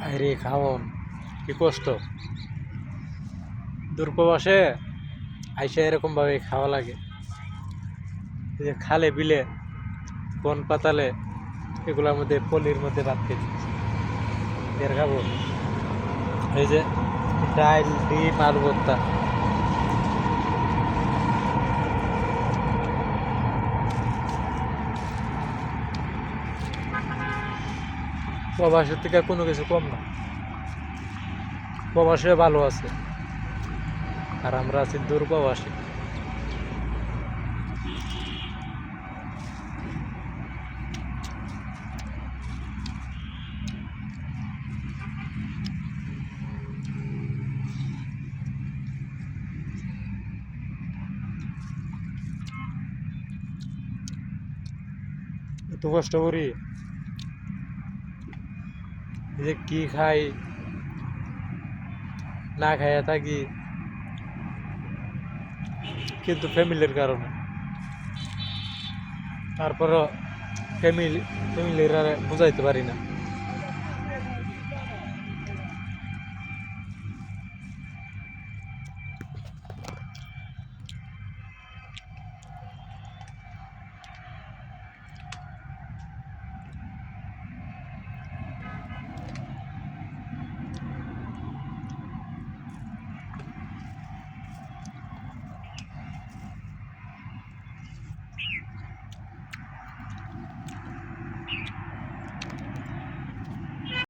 আরে খাওন কি কষ্ট দূরপ্রবাসে আইসা এরকম ভাবে খাওয়া লাগে। এই যে খালে বিলে বন পাতালে এগুলোর মধ্যে পলির মধ্যে ভাত খেয়েছি এর খাবো। এই যে ডাল ডিম আলু ভর্তা। প্রবাসের থেকে কোনো কিছু কম না, প্রবাসে ভালো আছে আর আমরা আছি দূরপ্রবাসী। এত কষ্ট করি, এই যে কি খাই না খাইয়া থাকি, কিন্তু ফ্যামিলির কারণে। তারপরও ফ্যামিলির বুঝাইতে পারি না।